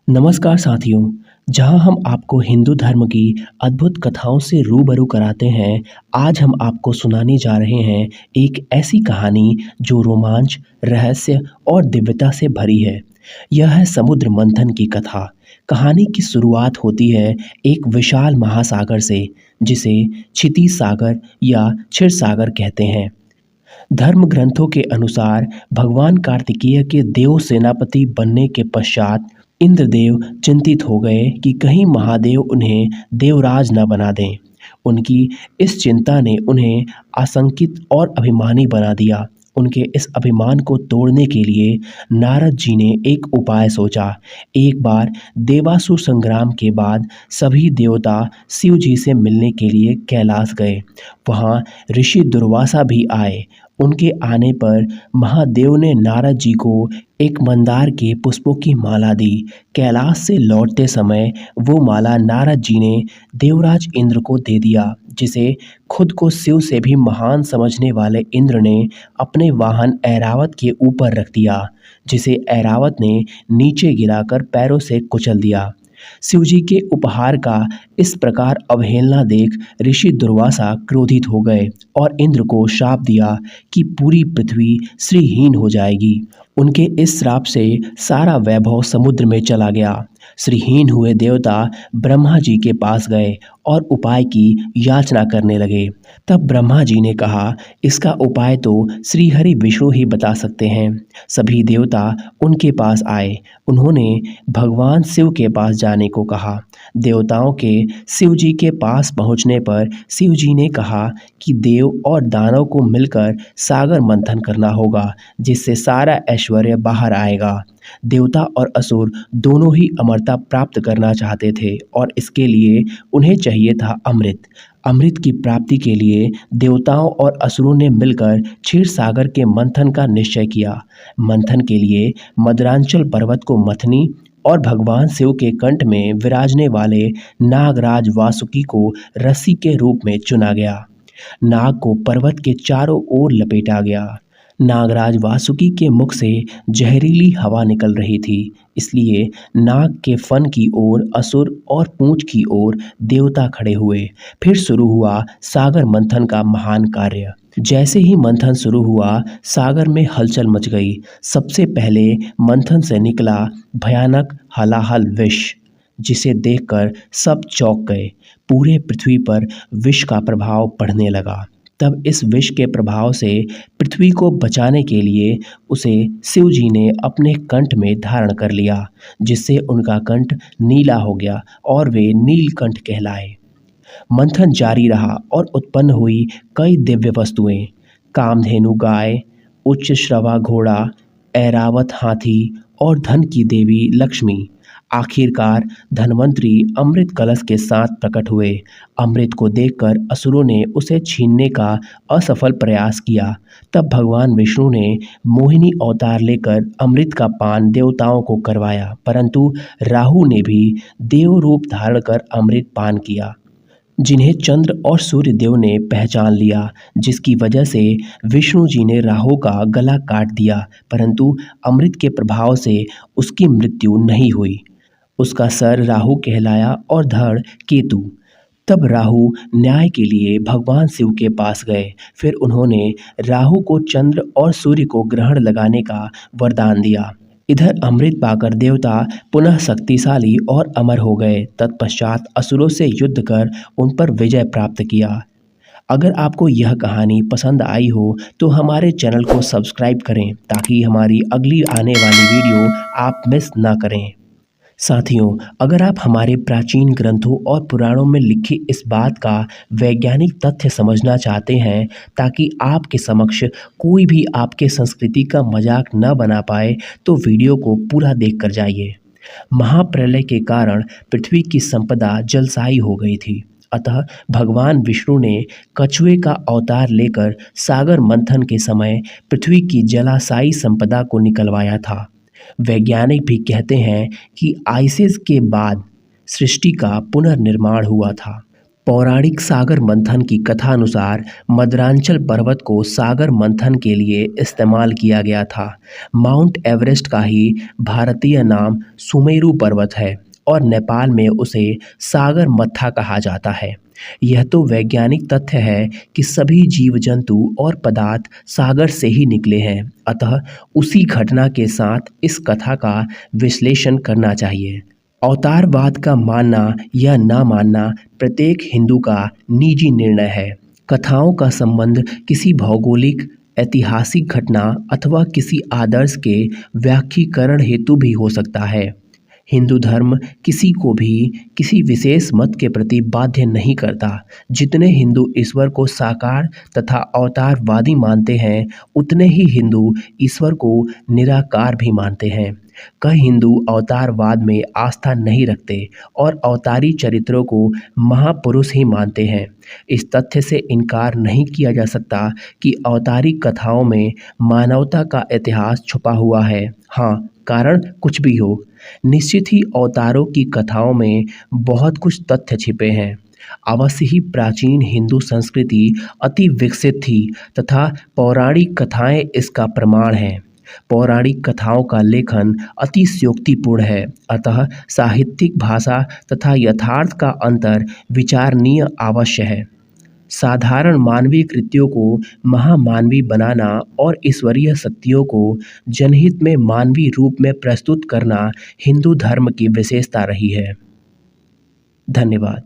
नमस्कार साथियों। जहां हम आपको हिंदू धर्म की अद्भुत कथाओं से रूबरू कराते हैं, आज हम आपको सुनाने जा रहे हैं एक ऐसी कहानी जो रोमांच, रहस्य और दिव्यता से भरी है। यह है समुद्र मंथन की कथा। कहानी की शुरुआत होती है एक विशाल महासागर से, जिसे क्षिति सागर या क्षीर सागर कहते हैं। धर्म ग्रंथों के अनुसार भगवान कार्तिकेय के देव सेनापति बनने के पश्चात इंद्रदेव चिंतित हो गए कि कहीं महादेव उन्हें देवराज न बना दें। उनकी इस चिंता ने उन्हें आशंकित और अभिमानी बना दिया। उनके इस अभिमान को तोड़ने के लिए नारद जी ने एक उपाय सोचा। एक बार देवासुर संग्राम के बाद सभी देवता शिव जी से मिलने के लिए कैलाश गए। वहाँ ऋषि दुर्वासा भी आए। उनके आने पर महादेव ने नारद जी को एक मंदार के पुष्पों की माला दी। कैलाश से लौटते समय वो माला नारद जी ने देवराज इंद्र को दे दिया, जिसे खुद को शिव से भी महान समझने वाले इंद्र ने अपने वाहन ऐरावत के ऊपर रख दिया, जिसे ऐरावत ने नीचे गिराकर पैरों से कुचल दिया। शिवजी के उपहार का इस प्रकार अवहेलना देख ऋषि दुर्वासा क्रोधित हो गए और इंद्र को शाप दिया कि पूरी पृथ्वी श्रीहीन हो जाएगी। उनके इस श्राप से सारा वैभव समुद्र में चला गया। श्रीहीन हुए देवता ब्रह्मा जी के पास गए और उपाय की याचना करने लगे। तब ब्रह्मा जी ने कहा, इसका उपाय तो श्री हरि विष्णु ही बता सकते हैं। सभी देवता उनके पास आए। उन्होंने भगवान शिव के पास जाने को कहा। देवताओं के शिव जी के पास पहुंचने पर शिव जी ने कहा कि देव और दानव को मिलकर सागर मंथन करना होगा, जिससे सारा ऐश्वर्य बाहर आएगा। देवता और असुर दोनों ही अमरता प्राप्त करना चाहते थे और इसके लिए उन्हें चाहिए था अमृत। अमृत की प्राप्ति के लिए देवताओं और असुरों ने मिलकर क्षीर सागर के मंथन का निश्चय किया। मंथन के लिए मदरांचल पर्वत को मथनी और भगवान शिव के कंठ में विराजने वाले नागराज वासुकी को रस्सी के रूप में चुना गया। नाग को पर्वत के चारों ओर लपेटा गया। नागराज वासुकी के मुख से जहरीली हवा निकल रही थी, इसलिए नाग के फन की ओर असुर और पूंछ की ओर देवता खड़े हुए। फिर शुरू हुआ सागर मंथन का महान कार्य। जैसे ही मंथन शुरू हुआ, सागर में हलचल मच गई। सबसे पहले मंथन से निकला भयानक हलाहल विष, जिसे देखकर सब चौंक गए। पूरे पृथ्वी पर विष का प्रभाव बढ़ने लगा। तब इस विष के प्रभाव से पृथ्वी को बचाने के लिए उसे शिव जी ने अपने कंठ में धारण कर लिया, जिससे उनका कंठ नीला हो गया और वे नीलकंठ कहलाए। मंथन जारी रहा और उत्पन्न हुई कई दिव्य वस्तुएं, कामधेनु गाय, उच्च श्रवा घोड़ा, ऐरावत हाथी और धन की देवी लक्ष्मी। आखिरकार धनवंतरी अमृत कलश के साथ प्रकट हुए। अमृत को देखकर असुरों ने उसे छीनने का असफल प्रयास किया। तब भगवान विष्णु ने मोहिनी अवतार लेकर अमृत का पान देवताओं को करवाया, परंतु राहु ने भी देव रूप धारण कर अमृत पान किया, जिन्हें चंद्र और सूर्य देव ने पहचान लिया, जिसकी वजह से विष्णु जी ने राहु का गला काट दिया, परंतु अमृत के प्रभाव से उसकी मृत्यु नहीं हुई। उसका सर राहु कहलाया और धड़ केतु। तब राहु न्याय के लिए भगवान शिव के पास गए। फिर उन्होंने राहु को चंद्र और सूर्य को ग्रहण लगाने का वरदान दिया। इधर अमृत पाकर देवता पुनः शक्तिशाली और अमर हो गए। तत्पश्चात असुरों से युद्ध कर उन पर विजय प्राप्त किया। अगर आपको यह कहानी पसंद आई हो तो हमारे चैनल को सब्सक्राइब करें, ताकि हमारी अगली आने वाली वीडियो आप मिस ना करें। साथियों, अगर आप हमारे प्राचीन ग्रंथों और पुराणों में लिखी इस बात का वैज्ञानिक तथ्य समझना चाहते हैं, ताकि आपके समक्ष कोई भी आपके संस्कृति का मजाक न बना पाए, तो वीडियो को पूरा देख कर जाइए। महाप्रलय के कारण पृथ्वी की संपदा जलसाई हो गई थी। अतः भगवान विष्णु ने कछुए का अवतार लेकर सागर मंथन के समय पृथ्वी की जलाशायी संपदा को निकलवाया था। वैज्ञानिक भी कहते हैं कि आइसिस के बाद सृष्टि का पुनर्निर्माण हुआ था। पौराणिक सागर मंथन की कथा अनुसार मद्रांचल पर्वत को सागर मंथन के लिए इस्तेमाल किया गया था। माउंट एवरेस्ट का ही भारतीय नाम सुमेरु पर्वत है और नेपाल में उसे सागर मत्था कहा जाता है। यह तो वैज्ञानिक तथ्य है कि सभी जीव जंतु और पदार्थ सागर से ही निकले हैं, अतः उसी घटना के साथ इस कथा का विश्लेषण करना चाहिए। अवतारवाद का मानना या ना मानना प्रत्येक हिंदू का निजी निर्णय है। कथाओं का संबंध किसी भौगोलिक, ऐतिहासिक घटना अथवा किसी आदर्श के व्याख्यीकरण हेतु भी हो सकता है। हिंदू धर्म किसी को भी किसी विशेष मत के प्रति बाध्य नहीं करता। जितने हिंदू ईश्वर को साकार तथा अवतारवादी मानते हैं, उतने ही हिंदू ईश्वर को निराकार भी मानते हैं। कई हिंदू अवतारवाद में आस्था नहीं रखते और अवतारी चरित्रों को महापुरुष ही मानते हैं। इस तथ्य से इनकार नहीं किया जा सकता कि अवतारी कथाओं में मानवता का इतिहास छुपा हुआ है। हाँ, कारण कुछ भी हो, निश्चित ही अवतारों की कथाओं में बहुत कुछ तथ्य छिपे हैं। अवश्य ही प्राचीन हिंदू संस्कृति अति विकसित थी तथा पौराणिक कथाएं इसका प्रमाण हैं। पौराणिक कथाओं का लेखन अतिशयोक्तिपूर्ण है, अतः साहित्यिक भाषा तथा यथार्थ का अंतर विचारणीय अवश्य है। साधारण मानवीय कृत्यों को महामानवीय बनाना और ईश्वरीय शक्तियों को जनहित में मानवीय रूप में प्रस्तुत करना हिंदू धर्म की विशेषता रही है। धन्यवाद।